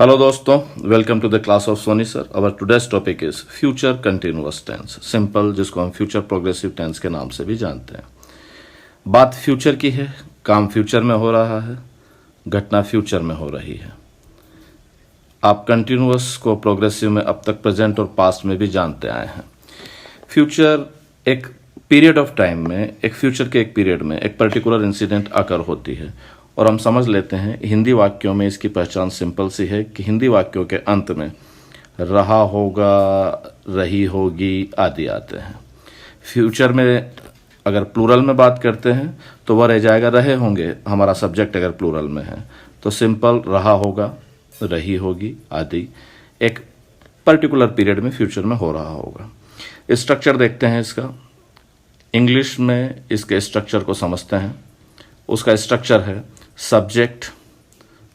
Hello दोस्तों, welcome to the class of Soni sir. Our today's topic is future continuous tense, simple, जिसको हम future progressive tense के नाम से भी जानते हैं। बात फ्यूचर की है, काम फ्यूचर में हो रहा है, घटना फ्यूचर में हो रही है। आप कंटिन्यूअस को प्रोग्रेसिव में अब तक प्रेजेंट और पास्ट में भी जानते आए हैं। फ्यूचर एक पीरियड ऑफ टाइम में, एक फ्यूचर के एक पीरियड में एक पर्टिकुलर इंसिडेंट आकर होती है और हम समझ लेते हैं। हिंदी वाक्यों में इसकी पहचान सिंपल सी है कि हिंदी वाक्यों के अंत में रहा होगा, रही होगी आदि आते हैं। फ्यूचर में अगर प्लूरल में बात करते हैं तो वह रह जाएगा रहे होंगे, हमारा सब्जेक्ट अगर प्लूरल में है तो सिंपल रहा होगा, रही होगी आदि एक पर्टिकुलर पीरियड में फ्यूचर में हो रहा होगा। स्ट्रक्चर देखते हैं इसका। इंग्लिश में इसके स्ट्रक्चर को समझते हैं। उसका स्ट्रक्चर है सब्जेक्ट,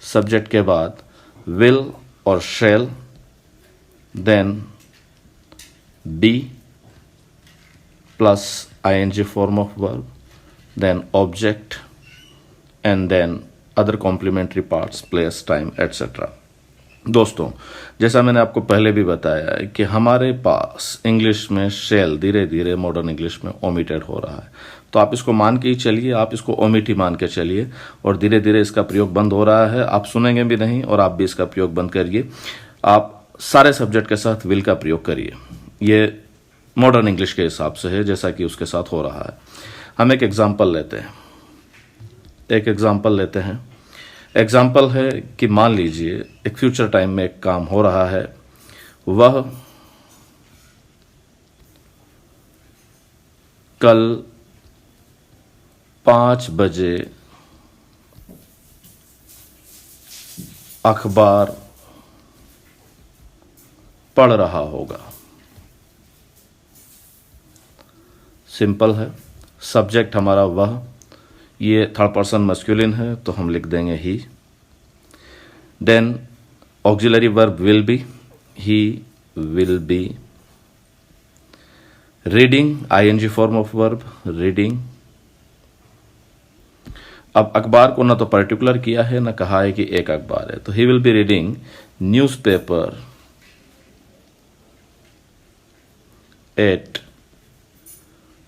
सब्जेक्ट के बाद विल और shall, then be plus ING form of verb, then object and then other complementary parts, place, time etcetera. दोस्तों, जैसा मैंने आपको पहले भी बताया है कि हमारे पास इंग्लिश में शैल धीरे धीरे मॉडर्न इंग्लिश में ओमिटेड हो रहा है, तो आप इसको मान के ही चलिए, आप इसको ओमिट ही मान के चलिए और धीरे धीरे इसका प्रयोग बंद हो रहा है। आप सुनेंगे भी नहीं और आप भी इसका प्रयोग बंद करिए। आप सारे सब्जेक्ट के साथ विल का प्रयोग करिए। ये मॉडर्न इंग्लिश के हिसाब से है, जैसा कि उसके साथ हो रहा है। हम एक एग्जाम्पल लेते हैं। एग्जाम्पल है कि मान लीजिए एक फ्यूचर टाइम में एक काम हो रहा है। वह कल 5 बजे अखबार पढ़ रहा होगा। सिंपल है। सब्जेक्ट हमारा वह, ये थर्ड पर्सन मस्कुलिन है तो हम लिख देंगे he. Then auxiliary verb will be, he will be. Reading, ING form of verb, reading. अब अखबार को ना तो पर्टिकुलर किया है ना कहा है कि एक अखबार है, तो he will be reading newspaper at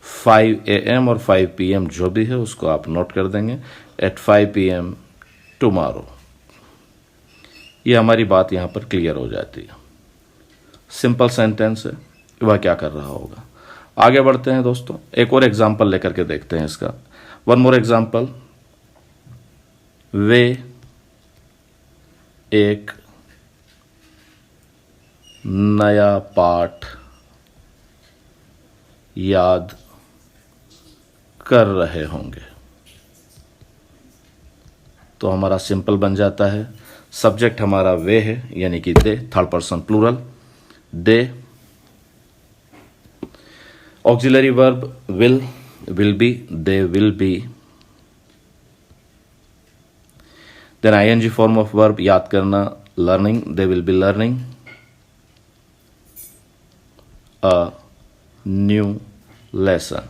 5 AM और 5 PM जो भी है उसको आप नोट कर देंगे, एट 5 PM टुमारो। ये हमारी बात यहां पर क्लियर हो जाती है। सिंपल सेंटेंस है, वह क्या कर रहा होगा। आगे बढ़ते हैं दोस्तों, एक और एग्जाम्पल लेकर के देखते हैं इसका। One more example. वे एक नया पाठ याद कर रहे होंगे। तो हमारा सिंपल बन जाता है। सब्जेक्ट हमारा वे है, यानी कि they, third person plural, they. Auxiliary verb will, will be, they will be. Then ING form of verb याद करना, learning, they will be learning a new lesson.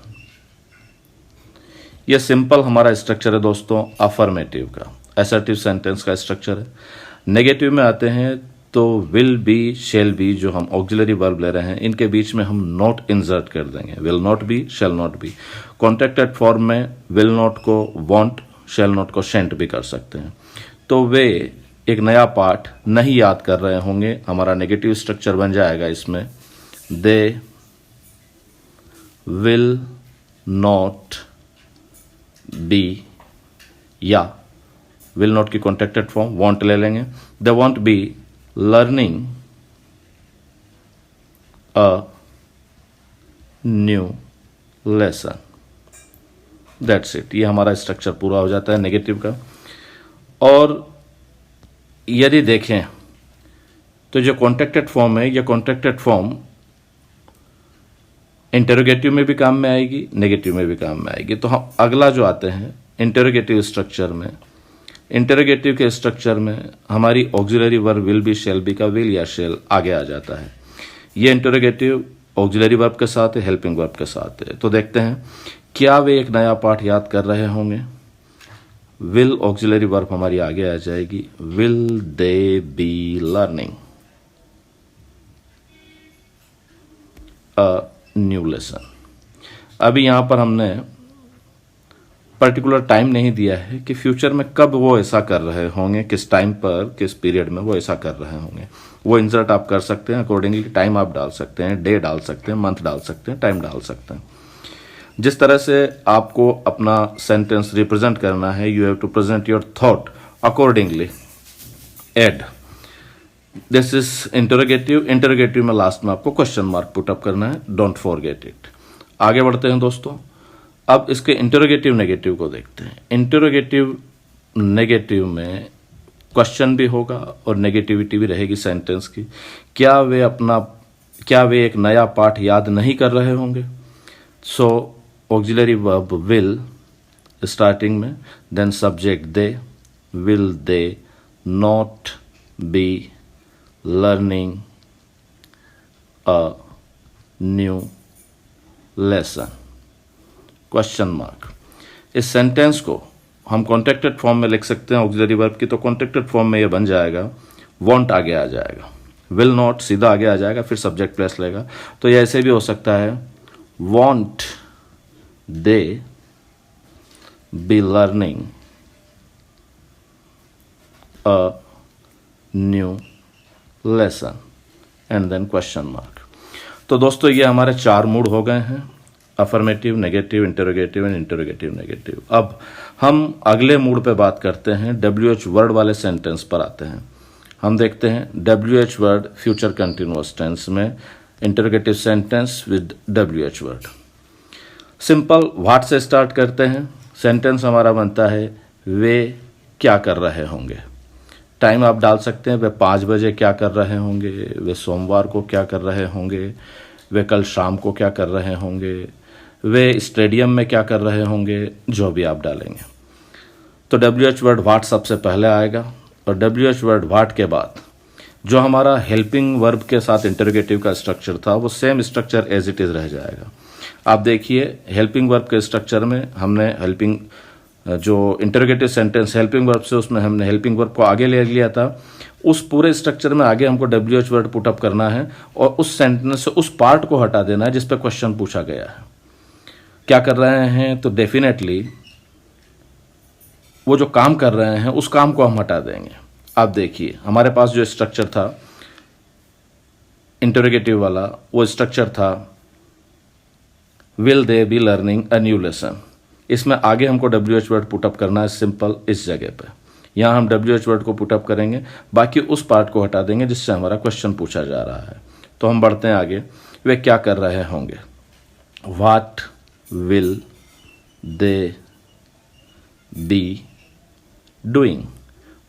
यह सिंपल हमारा स्ट्रक्चर है दोस्तों अफर्मेटिव का, असर्टिव सेंटेंस का structure है। Negative में आते हैं तो विल बी, शेल बी, जो हम ऑक्सिलरी वर्ब ले रहे हैं, इनके बीच में हम नॉट इंसर्ट कर देंगे। Will not B, shall not be. Contracted form में विल नॉट को वॉन्ट, शेल नॉट को शेंट भी कर सकते हैं। तो वे एक नया पाठ नहीं याद कर रहे होंगे, हमारा नेगेटिव स्ट्रक्चर बन जाएगा इसमें। दे विल नॉट बी, या विल नॉट की कॉन्ट्रैक्टेड फॉर्म वॉन्ट ले लेंगे। They want B learning a new lesson. That's it. ये हमारा स्ट्रक्चर पूरा हो जाता है नेगेटिव का। और यदि देखें तो जो कॉन्ट्रैक्टेड फॉर्म है, यह कॉन्ट्रैक्टेड फॉर्म इंटरोगेटिव में भी काम में आएगी, नेगेटिव में भी काम में आएगी। तो हम अगला जो आते हैं इंटरोगेटिव स्ट्रक्चर में, इंटरोगेटिव के स्ट्रक्चर में हमारी auxiliary verb will B, shall be का विल या शेल आगे आ जाता है। ये इंटरोगेटिव ऑक्सिलरी वर्ब के साथ है, हेल्पिंग वर्ब के साथ है। तो देखते हैं, क्या वे एक नया पाठ याद कर रहे होंगे। विल ऑक्सिलरी वर्ब हमारी आगे आ जाएगी, will they be learning a new lesson. अभी यहां पर हमने पर्टिकुलर टाइम नहीं दिया है कि फ्यूचर में कब वो ऐसा कर रहे होंगे, किस टाइम पर, किस पीरियड में वो ऐसा कर रहे होंगे। वो इंसर्ट आप कर सकते हैं, अकॉर्डिंगली टाइम आप डाल सकते हैं, डे डाल सकते हैं, मंथ डाल सकते हैं, टाइम डाल सकते हैं। जिस तरह से आपको अपना सेंटेंस रिप्रेजेंट करना है, you have to present your thought accordingly. Add, this is interrogative, interrogative में लास्ट में आपको क्वेश्चन मार्क पुट अप करना है, डोंट फॉरगेट इट। आगे बढ़ते हैं दोस्तों, अब इसके इंटरोगेटिव नेगेटिव को देखते हैं। इंटरोगेटिव नेगेटिव में क्वेश्चन भी होगा और नेगेटिविटी भी रहेगी सेंटेंस की। क्या वे एक नया पाठ याद नहीं कर रहे होंगे? So auxiliary verb will starting में, then subject they, will they not be learning a new lesson? Question mark. इस सेंटेंस को हम कॉन्ट्रैक्टेड फॉर्म में लिख सकते हैं ऑक्सिलरी वर्ब की, तो कॉन्ट्रैक्टेड फॉर्म में ये बन जाएगा, वॉन्ट आगे आ जाएगा, विल नॉट सीधा आगे आ जाएगा, फिर सब्जेक्ट प्लेस लेगा। तो ये ऐसे भी हो सकता है, won't they be learning a new lesson and then question mark. तो दोस्तों ये हमारे 4 मूड हो गए हैं, affirmative, negative, interrogative and interrogative negative. अब हम अगले मूड पे बात करते हैं, WH वर्ड वाले सेंटेंस पर आते हैं। हम देखते हैं WH word future continuous tense में interrogative sentence with WH word. Simple what से स्टार्ट करते हैं। सेंटेंस हमारा बनता है, वे क्या कर रहे होंगे। टाइम आप डाल सकते हैं, वे 5 बजे क्या कर रहे होंगे, वे सोमवार को क्या कर रहे होंगे, वे कल शाम को क्या कर रहे होंगे, वे स्टेडियम में क्या कर रहे होंगे, जो भी आप डालेंगे। तो WH वर्ड व्हाट सबसे पहले आएगा, और WH वर्ड व्हाट के बाद जो हमारा हेल्पिंग वर्ब के साथ इंटरोगेटिव का स्ट्रक्चर था, वो same structure as it is रह जाएगा। आप देखिए, हेल्पिंग वर्ब के स्ट्रक्चर में हमने हेल्पिंग, जो इंटरोगेटिव सेंटेंस हेल्पिंग वर्ब से, उसमें हमने हेल्पिंग वर्ब को आगे ले लिया था। उस पूरे स्ट्रक्चर में आगे हमको WH वर्ड पुट अप करना है और उस सेंटेंस से उस पार्ट को हटा देना है जिस पे क्वेश्चन पूछा गया है। क्या कर रहे हैं? तो डेफिनेटली वो जो काम कर रहे हैं उस काम को हम हटा देंगे। आप देखिए, हमारे पास जो स्ट्रक्चर था इंटरोगेटिव वाला, वो स्ट्रक्चर था will they be learning a new lesson. इसमें आगे हमको WH वर्ड पुट अप करना है, सिंपल इस जगह पे। यहां हम WH वर्ड को पुट अप करेंगे, बाकी उस पार्ट को हटा देंगे जिससे हमारा क्वेश्चन पूछा जा रहा है। तो हम बढ़ते हैं आगे, वे क्या कर रहे होंगे। What will they be doing.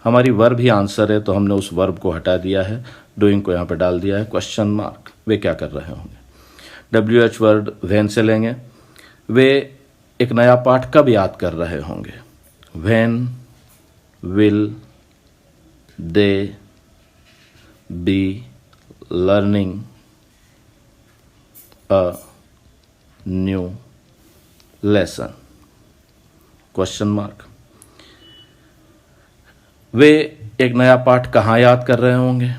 हमारी वर्ब ही आंसर है, तो हमने उस वर्ब को हटा दिया है, डूइंग को यहां पे डाल दिया है, क्वेश्चन मार्क। वे क्या कर रहे होंगे। WH वर्ड व्हेन से लेंगे, वे एक नया पाठ कब याद कर रहे होंगे। When will they be learning a new lesson, question mark. वे एक नया पाठ कहाँ याद कर रहे होंगे।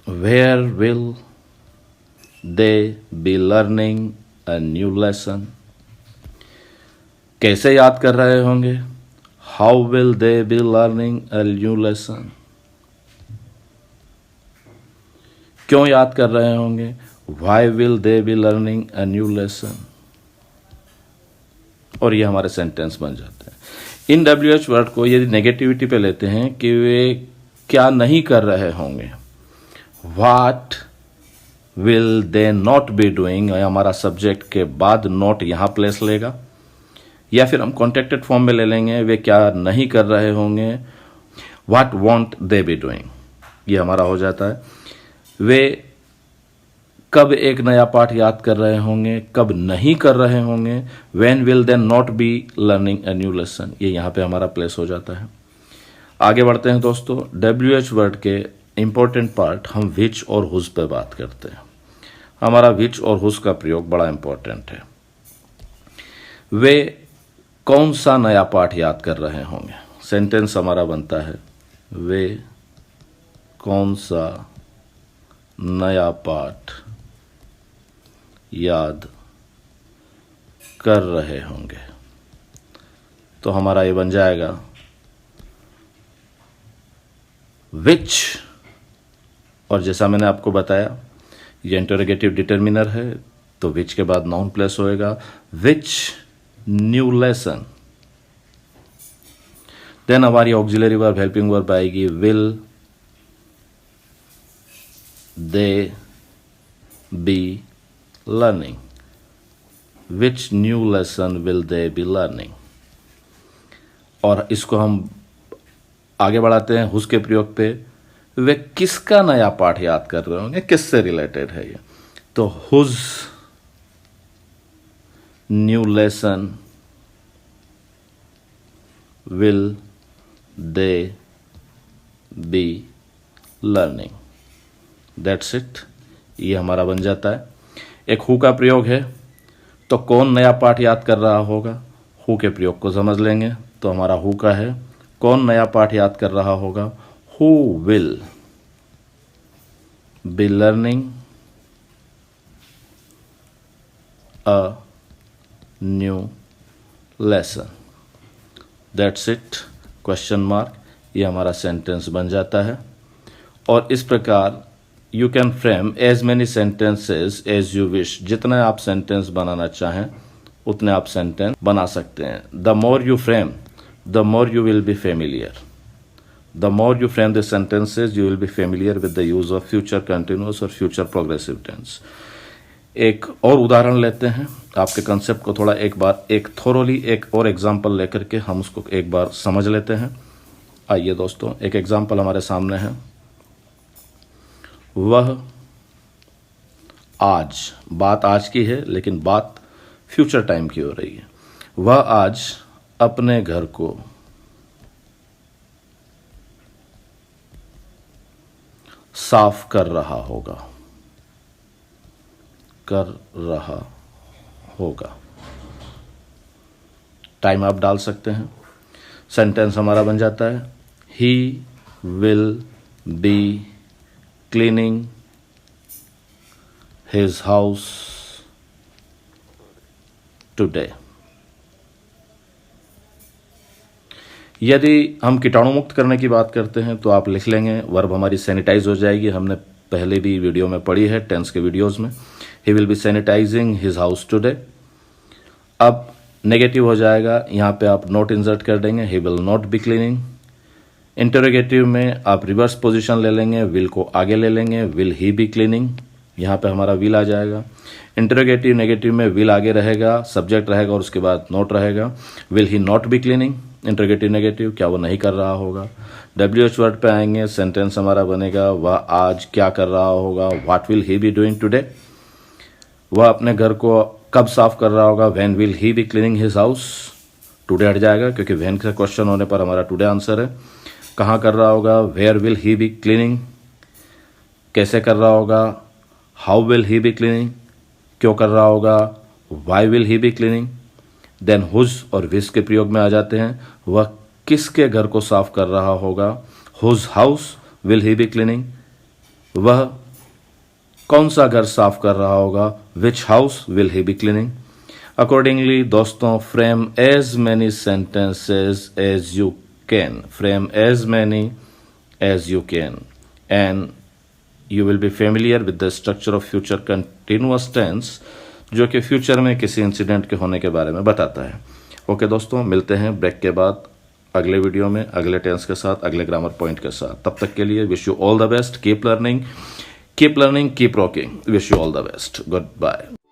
Where will they be learning a new lesson. कैसे याद कर रहे होंगे। How will they be learning a new lesson. क्यों याद कर रहे होंगे। Why will they be learning a new lesson. और ये हमारे सेंटेंस बन जाते हैं। इन WH वर्ड को यदि नेगेटिविटी पे लेते हैं कि वे क्या नहीं कर रहे होंगे, what will they not be doing, हमारा सब्जेक्ट के बाद नॉट यहां प्लेस लेगा, या फिर हम कॉन्ट्रैक्टेड फॉर्म में ले लेंगे, वे क्या नहीं कर रहे होंगे, what want they be doing, ये हमारा हो जाता है। वे कब एक नया पाठ याद कर रहे होंगे, कब नहीं कर रहे होंगे, when will they not be learning a new lesson, ये यहां पे हमारा प्लेस हो जाता है। आगे बढ़ते हैं दोस्तों, WH वर्ड के इंपॉर्टेंट पार्ट हम विच और हुज पे बात करते हैं। हमारा विच और हुज का प्रयोग बड़ा इंपॉर्टेंट है। वे कौन सा नया पाठ याद कर रहे होंगे। सेंटेंस हमारा बनता है वे कौन सा नया पाठ याद कर रहे होंगे। तो हमारा ये बन जाएगा विच, और जैसा मैंने आपको बताया ये इंटरोगेटिव डिटर्मिनर है, तो विच के बाद नाउन प्लेस होएगा विच न्यू लेसन। देन हमारी ऑक्सिलरी वर्ब हेल्पिंग वर्ब आएगी will they be learning. Which new lesson will they be learning. और इसको हम आगे बढ़ाते हैं हुज के प्रयोग पे। वे किसका नया पाठ याद कर रहे होंगे, किससे रिलेटेड है ये। तो whose new lesson will they be learning. That's it, ये हमारा बन जाता है। एक हु का प्रयोग है, तो कौन नया पाठ याद कर रहा होगा, हु के प्रयोग को समझ लेंगे। तो हमारा हु का है कौन नया पाठ याद कर रहा होगा, who will be learning a new lesson. That's it, question mark, ये हमारा सेंटेंस बन जाता है। और इस प्रकार you can frame as many sentences as you wish. जितने आप सेंटेंस बनाना चाहें उतने आप सेंटेंस बना सकते हैं। The more you frame the more you will be familiar. The more you frame the sentences, you will be familiar with the use of future continuous or future progressive tense. एक और उदाहरण लेते हैं, आपके concept को थोड़ा एक thoroughly एक और एग्जाम्पल लेकर के हम उसको एक बार समझ लेते हैं। आइए दोस्तों, एक एग्जाम्पल हमारे सामने है। वह आज, बात आज की है लेकिन बात फ्यूचर टाइम की हो रही है। वह आज अपने घर को साफ कर रहा होगा। टाइम आप डाल सकते हैं। सेंटेंस हमारा बन जाता है ही will B cleaning his house today. यदि हम कीटाणु मुक्त करने की बात करते हैं तो आप लिख लेंगे, वर्ब हमारी सैनिटाइज हो जाएगी। हमने पहले भी वीडियो में पढ़ी है, टेंस के वीडियोस में। He will be sanitizing his house today. अब नेगेटिव हो जाएगा, यहाँ पे आप नॉट इंसर्ट कर देंगे, he will not be cleaning. Interrogative में आप रिवर्स पोजीशन ले लेंगे, विल को आगे ले लेंगे, विल ही बी क्लीनिंग। यहाँ पे हमारा विल आ जाएगा। इंटरोगेटिव नेगेटिव में विल आगे रहेगा, सब्जेक्ट रहेगा और उसके बाद नॉट रहेगा। Will he not be cleaning. Interrogative negative, क्या वो नहीं कर रहा होगा। WH वर्ड पे आएंगे, सेंटेंस हमारा बनेगा वह आज क्या कर रहा होगा, what will he be doing today. वह अपने घर को कब साफ कर रहा होगा, when will he be cleaning his house. Today हट जाएगा क्योंकि व्हेन का क्वेश्चन होने पर हमारा टुडे आंसर है। कहाँ कर रहा होगा, where will he be cleaning. कैसे कर रहा होगा, how will he be cleaning. क्यों कर रहा होगा, why will he be cleaning. Then whose और विज के प्रयोग में आ जाते हैं, वह किसके घर को साफ कर रहा होगा, whose house will he be cleaning. वह कौन सा घर साफ कर रहा होगा, which house will he be cleaning. Accordingly दोस्तों, frame as many sentences as you can, frame as many as you can, and you will be familiar with the structure of future continuous tense, जो कि future में किसी incident के होने के बारे में बताता है। ओके दोस्तों, मिलते हैं ब्रेक के बाद अगले वीडियो में अगले टेंस के साथ, अगले ग्रामर पॉइंट के साथ। तब तक के लिए wish you all the best, keep learning, keep rocking, wish you all the best, good bye.